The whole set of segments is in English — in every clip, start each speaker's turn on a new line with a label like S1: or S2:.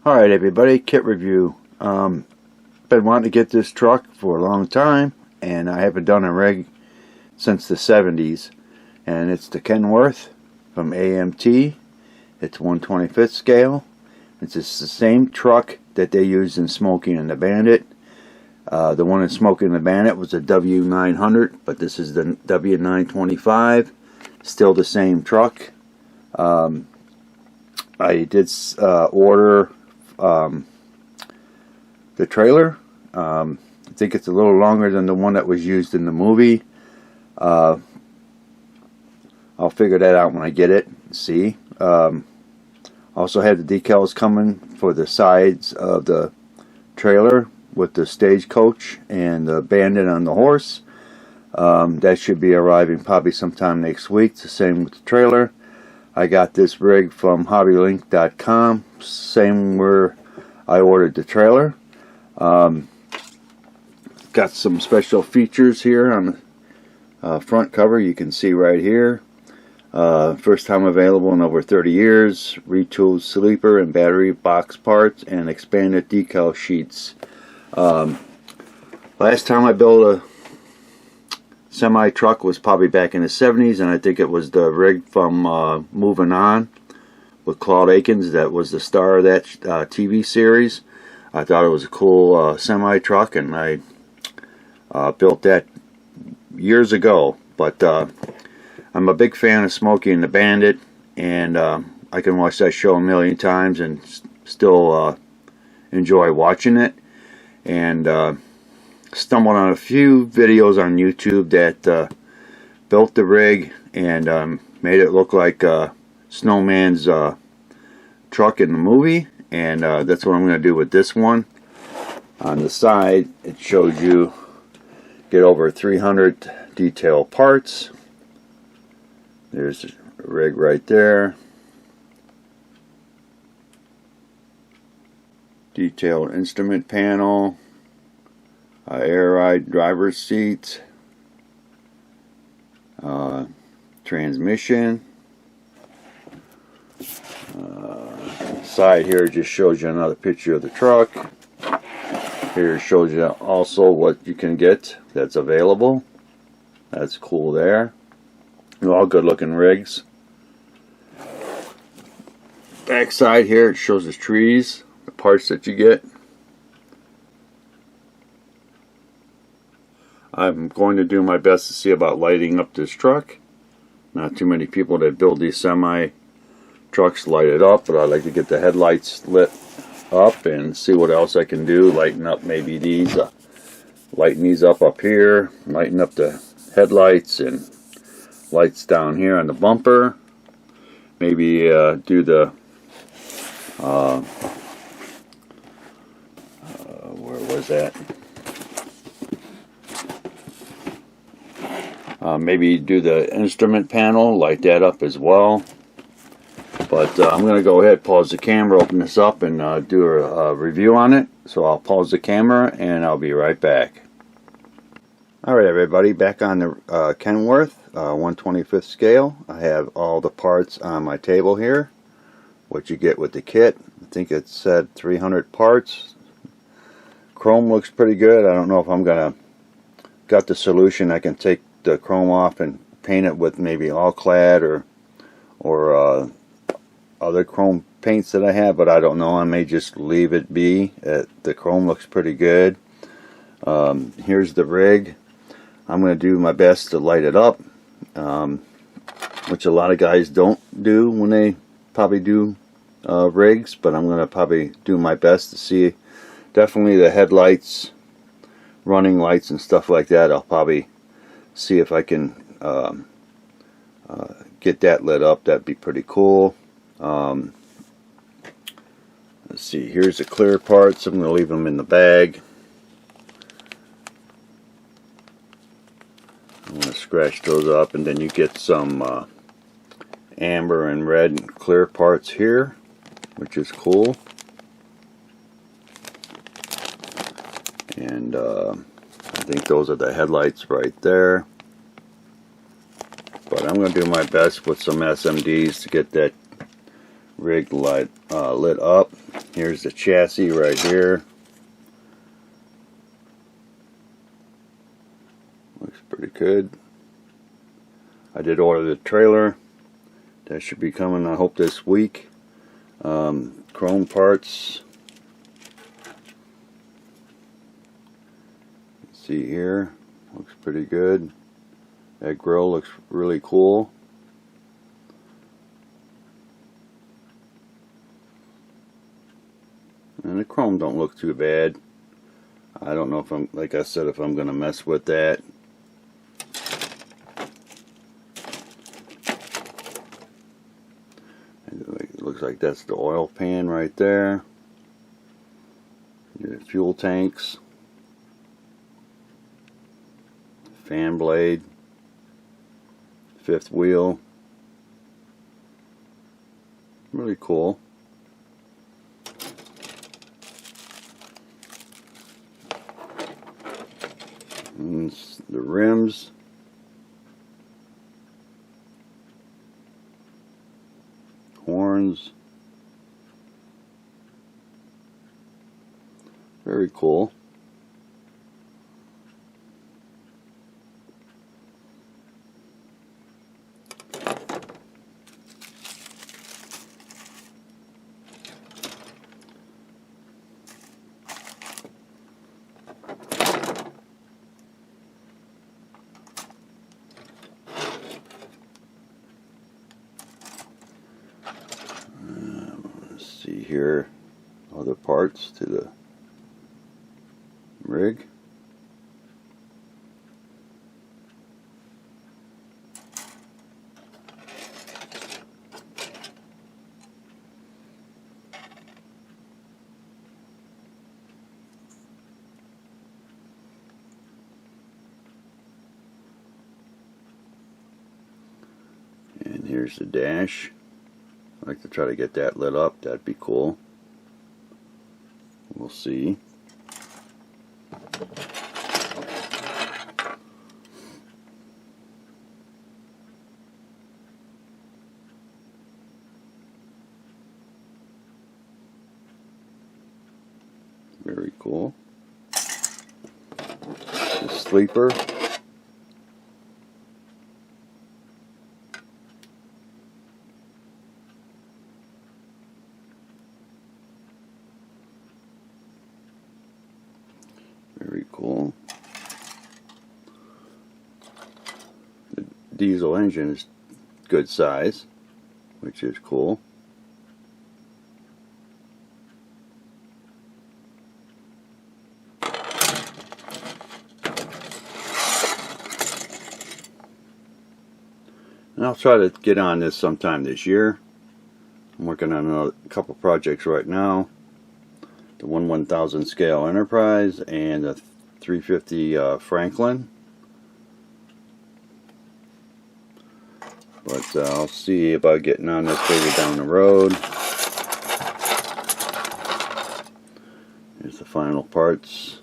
S1: Alright everybody, kit review. Been wanting to get this truck for a long time, and I haven't done a rig since the 70s. And it's the Kenworth from AMT. It's 1/25th scale. It's just the same truck that they used in Smokey and the Bandit. The one in Smokey and the Bandit was a W900, but this is the W925. Still the same truck. I did order the trailer. I think it's a little longer than the one that was used in the movie. I'll figure that out when I get it. See. Also had the decals coming for the sides of the trailer with the stagecoach and the bandit on the horse. That should be arriving probably sometime next week. It's the same with the trailer. I got this rig from hobbylink.com, same where I ordered the trailer. Got some special features here on the front cover. You can see right here. First time available in over 30 years. Retooled sleeper and battery box parts and expanded decal sheets. Last time I built a semi truck was probably back in the 70s, and I think it was the rig from Moving On with Claude Akins. That was the star of that TV series. I thought it was a cool semi truck, and I built that years ago. But I'm a big fan of Smokey and the Bandit, and I can watch that show a million times and still enjoy watching it. And stumbled on a few videos on YouTube that built the rig and made it look like Snowman's truck in the movie, and that's what I'm going to do with this one. On the side, it shows you get over 300 detail parts. There's a rig right there. Detailed instrument panel. Air ride driver's seat, transmission. Side here just shows you another picture of the truck. Here shows you also what you can get that's available. That's cool there. All good looking rigs. Back side here it shows the trees, the parts that you get. I'm going to do my best to see about lighting up this truck. Not too many people that build these semi trucks light it up, but I like to get the headlights lit up and see what else I can do. Lighten up maybe these, lighten these up here, lighten up the headlights and lights down here on the bumper. Maybe do the where was that? Maybe do the instrument panel, light that up as well. But I'm going to go ahead, pause the camera, open this up, and do a review on it. So I'll pause the camera, and I'll be right back. Alright everybody, back on the Kenworth 1/25th scale. I have all the parts on my table here. What you get with the kit. I think it said 300 parts. Chrome looks pretty good. I don't know if I'm going to... Got the solution. I can take the chrome off and paint it with maybe all clad or other chrome paints that I have, but I don't know. I may just leave it be. The chrome looks pretty good. Here's the rig. I'm going to do my best to light it up, which a lot of guys don't do when they probably do rigs, but I'm going to probably do my best to see. Definitely the headlights, running lights and stuff like that, I'll probably see if I can get that lit up. That'd be pretty cool. Let's see, here's the clear parts. I'm going to leave them in the bag. I'm going to scratch those up, and then you get some amber and red and clear parts here, which is cool. And I think those are the headlights right there. But I'm going to do my best with some SMDs to get that rig lit up. Here's the chassis right here. Looks pretty good. I did order the trailer. That should be coming, I hope, this week. Chrome parts. See here, looks pretty good. That grill looks really cool. And the chrome don't look too bad. I don't know if I'm, like I said, if I'm gonna mess with that. It looks like that's the oil pan right there. Your fuel tanks. Fan blade. Fifth wheel. Really cool. And the rims. Horns. Very cool. See here, other parts to the rig. And here's the dash. I'd like to try to get that lit up. That'd be cool. We'll see. Very cool. The sleeper. Very cool. The diesel engine is good size, which is cool. And I'll try to get on this sometime this year. I'm working on a couple projects right now. The 1/1000 scale Enterprise and the 350 Franklin. But I'll see about getting on this baby down the road. Here's the final parts.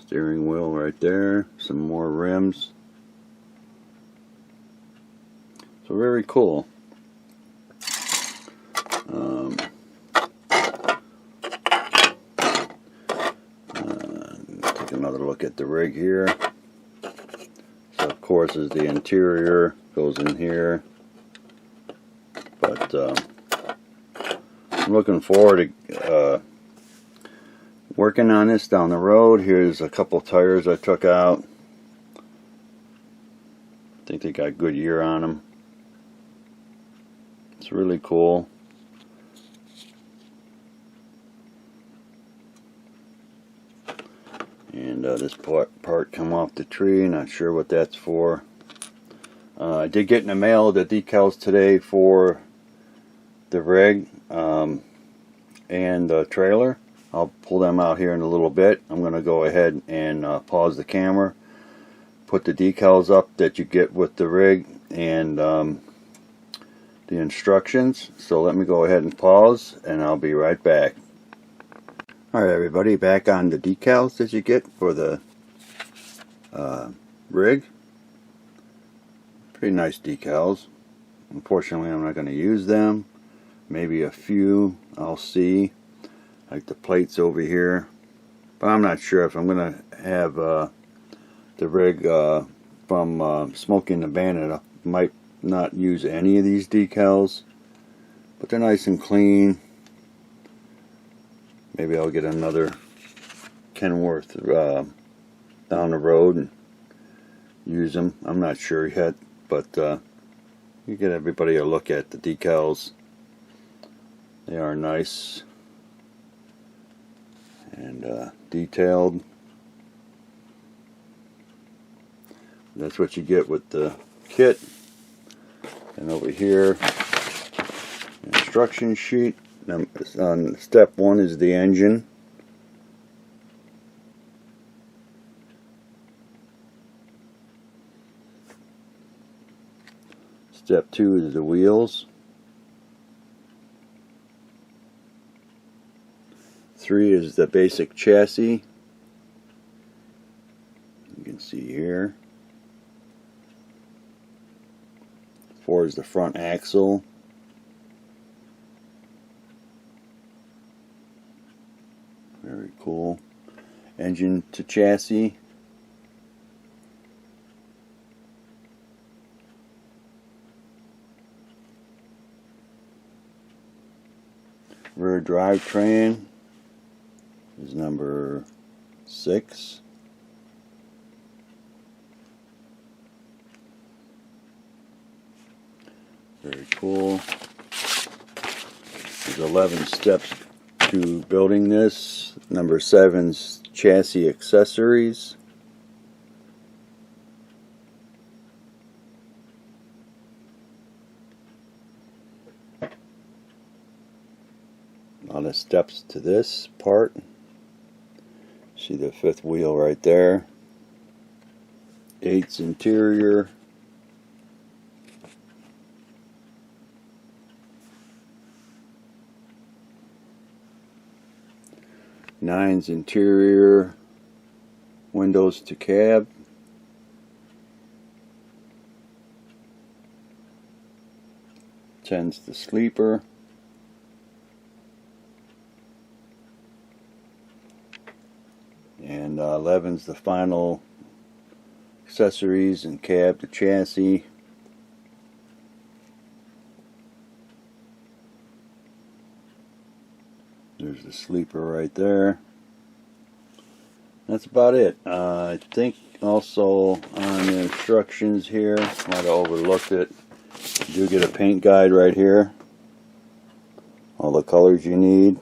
S1: Steering wheel right there. Some more rims. So very cool. Take another look at the rig here. So of course is the interior, goes in here. But I'm looking forward to working on this down the road. Here's a couple tires I took out. I think they got Goodyear on them. It's really cool. And this part come off the tree. Not sure what that's for. I did get in the mail the decals today for the rig and the trailer. I'll pull them out here in a little bit. I'm going to go ahead and pause the camera, put the decals up that you get with the rig and the instructions. So let me go ahead and pause and I'll be right back. Alright everybody, back on the decals that you get for the rig. Pretty nice decals. Unfortunately, I'm not going to use them. Maybe a few, I'll see. Like the plates over here. But I'm not sure if I'm going to have the rig from Smoking the Bandit. I might not use any of these decals. But they're nice and clean. Maybe I'll get another Kenworth down the road and use them. I'm not sure yet, but you get everybody a look at the decals. They are nice and detailed. That's what you get with the kit. And over here, instruction sheet. On step 1 is the engine. Step 2 is the wheels. 3 is the basic chassis. You can see here. 4 is the front axle. Very cool. Engine to chassis. Rear drivetrain is number 6. Very cool. There's 11 steps to building this. Number 7's chassis accessories. A lot of steps to this part. See the 5th wheel right there. 8's interior. Nine's interior, windows to cab. 10's the sleeper. And 11's the final accessories and cab to chassis. There's the sleeper right there. That's about it. I think also on the instructions here, might have overlooked it. You do get a paint guide right here. All the colors you need.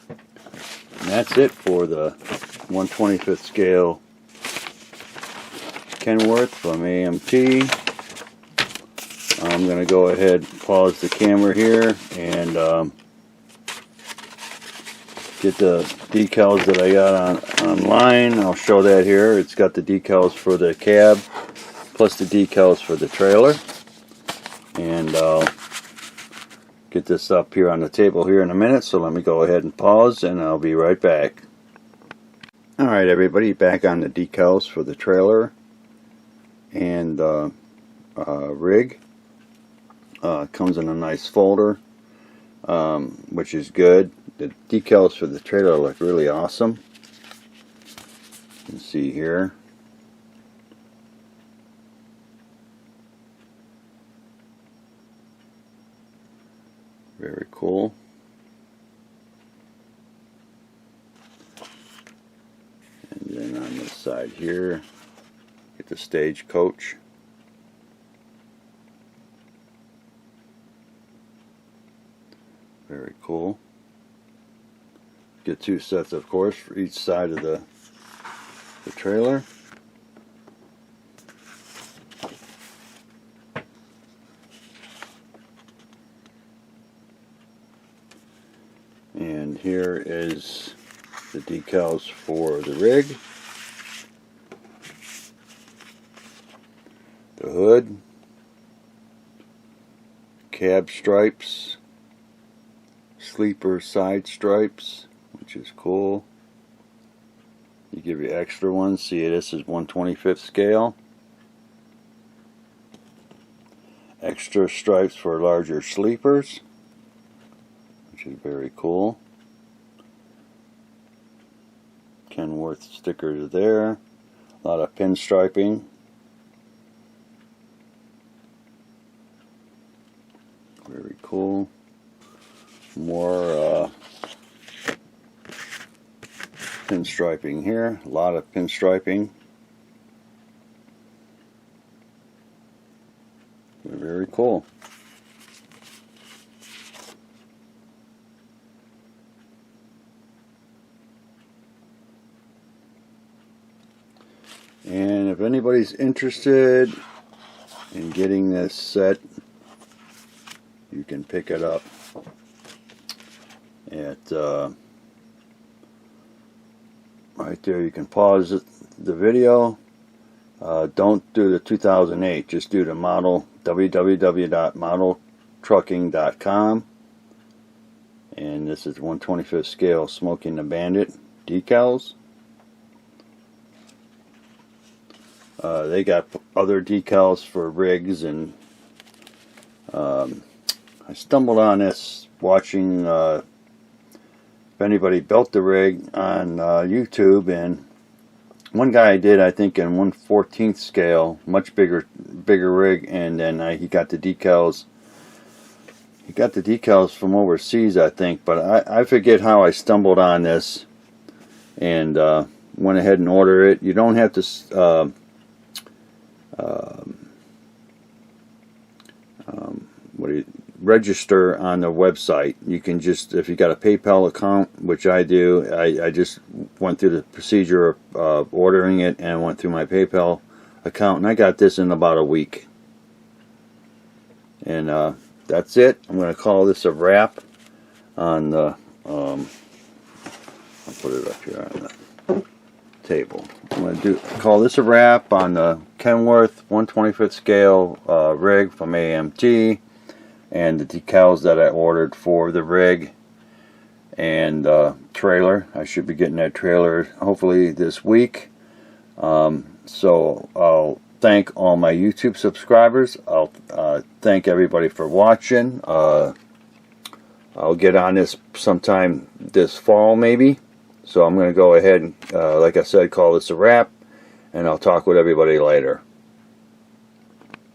S1: And that's it for the 1/25th scale Kenworth from AMT. I'm going to go ahead and pause the camera here and get the decals that I got online. I'll show that here. It's got the decals for the cab plus the decals for the trailer. And I'll get this up here on the table here in a minute, so let me go ahead and pause and I'll be right back. Alright everybody, back on the decals for the trailer and rig. Comes in a nice folder, which is good. The decals for the trailer look really awesome. You can see here. Very cool. And then on this side here, get the stagecoach. Very cool. Get 2 sets, of course, for each side of the trailer. And here is the decals for the rig, the hood, cab stripes, sleeper side stripes, which is cool. give you extra ones. See, this is 1/25th scale. Extra stripes for larger sleepers, which is very cool. Kenworth stickers there. A lot of pinstriping. Very cool. More pinstriping here. A lot of pinstriping. Very cool. And if anybody's interested in getting this set, you can pick it up at right there. You can pause the video. Don't do the 2008, just do the model, www.modeltrucking.com. And this is 1/25th scale Smoking the Bandit decals. They got other decals for rigs, and I stumbled on this watching if anybody built the rig on YouTube, and one guy did, I think, in 1/14th scale, much bigger rig, and then he got the decals. He got the decals from overseas, I think, but I forget how I stumbled on this, and went ahead and ordered it. You don't have to register on the website. You can just, if you got a PayPal account, which I do, I just went through the procedure of ordering it and went through my PayPal account, and I got this in about a week. And that's it. I'm going to call this a wrap on the I'll put it up here on the table. I'm going to call this a wrap on the Kenworth 1/25th scale rig from AMT, and the decals that I ordered for the rig and trailer. I should be getting that trailer hopefully this week. So I'll thank all my YouTube subscribers. I'll thank everybody for watching. I'll get on this sometime this fall maybe. So I'm going to go ahead and, like I said, call this a wrap, and I'll talk with everybody later.